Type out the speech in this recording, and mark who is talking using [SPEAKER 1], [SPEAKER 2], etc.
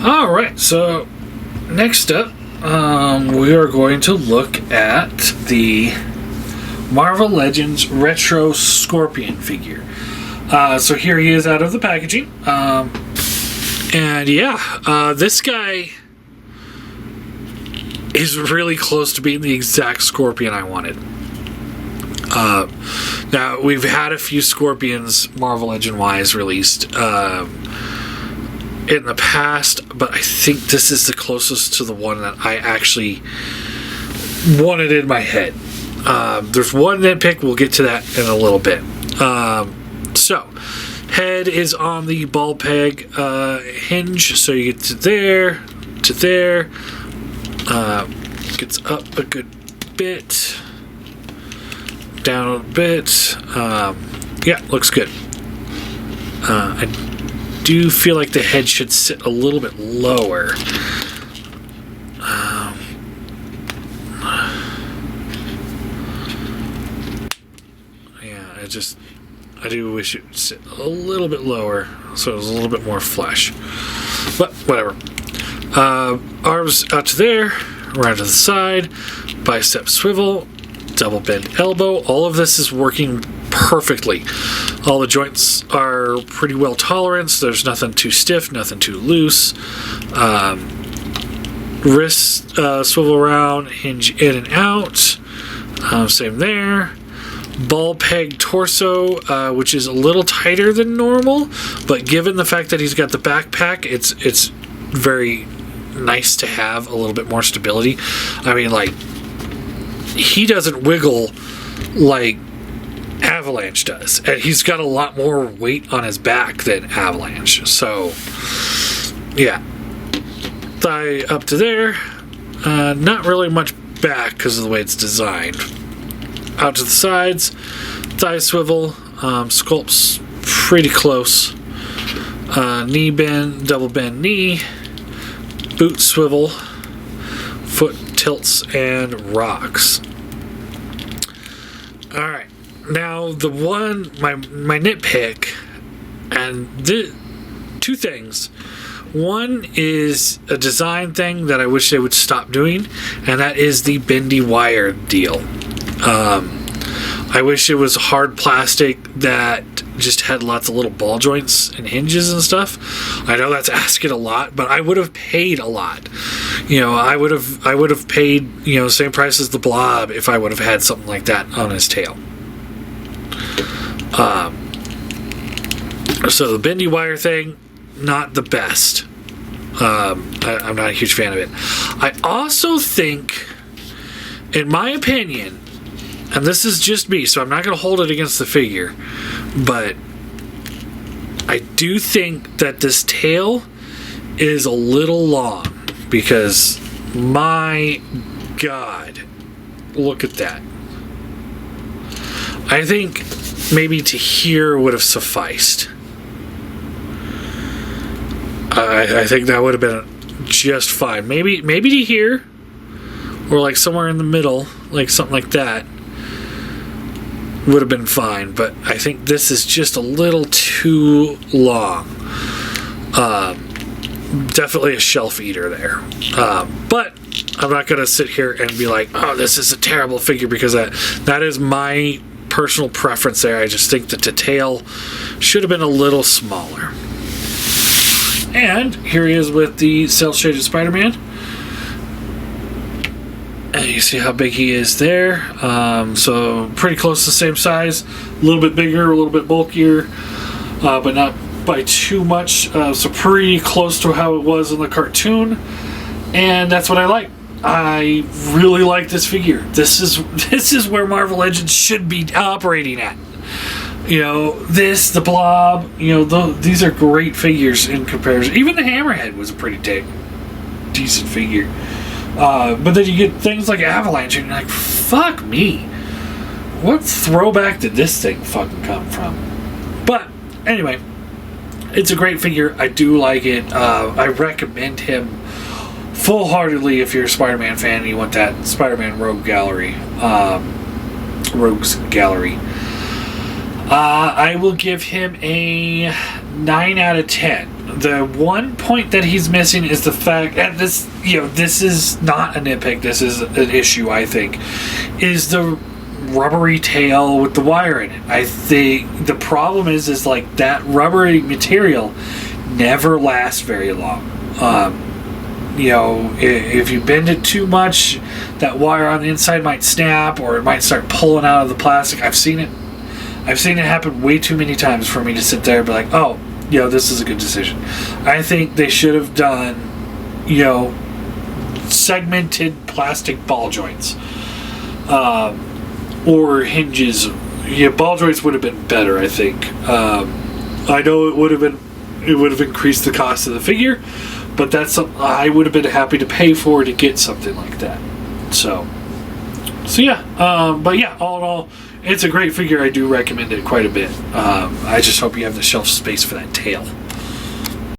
[SPEAKER 1] All right, so next up, we are going to look at the Marvel Legends Retro Scorpion figure. So here he is out of the packaging. And yeah, this guy is really close to being the exact Scorpion I wanted. Now, we've had a few Scorpions Marvel Legend-wise released in the past, but I think this is the closest to the one that I actually wanted in my head. There's one nitpick, we'll get to that in a little bit. So, head is on the ball peg hinge, so you get to there, gets up a good bit, down a bit. Yeah, looks good. I do feel like the head should sit a little bit lower. Yeah, I do wish it would sit a little bit lower so it was a little bit more flesh. But whatever. Arms out to there, around to the side, bicep swivel, double bend elbow. All of this is working perfectly. All the joints are pretty well toleranced. There's nothing too stiff, nothing too loose. Wrist swivel around, hinge in and out. Same there. Ball peg torso, which is a little tighter than normal, but given the fact that he's got the backpack, it's very nice to have a little bit more stability. I mean, like, he doesn't wiggle like Avalanche does, and he's got a lot more weight on his back than Avalanche. So yeah, thigh up to there, not really much back because of the way it's designed. Out to the sides, thigh swivel, sculpt's pretty close. Knee bend, double bend knee, boot swivel, foot tilts and rocks. All right. Now, the one, my nitpick, and two things. One is a design thing that I wish they would stop doing, and that is the bendy wire deal. I wish it was hard plastic that just had lots of little ball joints and hinges and stuff. I know that's asking a lot, but I would have paid a lot. You know, I would have paid, you know, same price as the Blob if I would have had something like that on his tail. So the bendy wire thing, not the best. I'm not a huge fan of it. I also think, in my opinion, and this is just me, so I'm not going to hold it against the figure, but I do think that this tail is a little long, because my God, look at that. I think maybe to here would have sufficed. I think that would have been just fine. Maybe to here, or like somewhere in the middle, like something like that, would have been fine. But I think this is just a little too long. Definitely a shelf eater there. But I'm not going to sit here and be like, oh, this is a terrible figure, because that is my personal preference there. I just think that the tail should have been a little smaller. And here he is with the cel-shaded Spider-Man. And you see how big he is there. So pretty close to the same size. A little bit bigger, a little bit bulkier, but not by too much. So pretty close to how it was in the cartoon. And that's what I like. I really like this figure. This is where Marvel Legends should be operating at. You know, the Blob, you know, these are great figures in comparison. Even the Hammerhead was a pretty decent figure. But then you get things like Avalanche, and you're like, fuck me. What throwback did this thing fucking come from? But, anyway, it's a great figure. I do like it. I recommend him full-heartedly if you're a Spider-Man fan and you want that Spider-Man Rogues Gallery. I will give him a 9 out of 10. The one point that he's missing is the fact, and this, this is not a nitpick, this is an issue, I think, is the rubbery tail with the wire in it. I think the problem is like that rubbery material never lasts very long. If you bend it too much, that wire on the inside might snap, or it might start pulling out of the plastic. I've seen it happen way too many times for me to sit there and be like, oh, this is a good decision. I think they should have done, segmented plastic ball joints, or hinges. Ball joints would have been better, I think. I know it would have increased the cost of the figure, but that's something I would have been happy to pay for to get something like that. So yeah. But yeah, all in all, it's a great figure. I do recommend it quite a bit. I just hope you have the shelf space for that tail.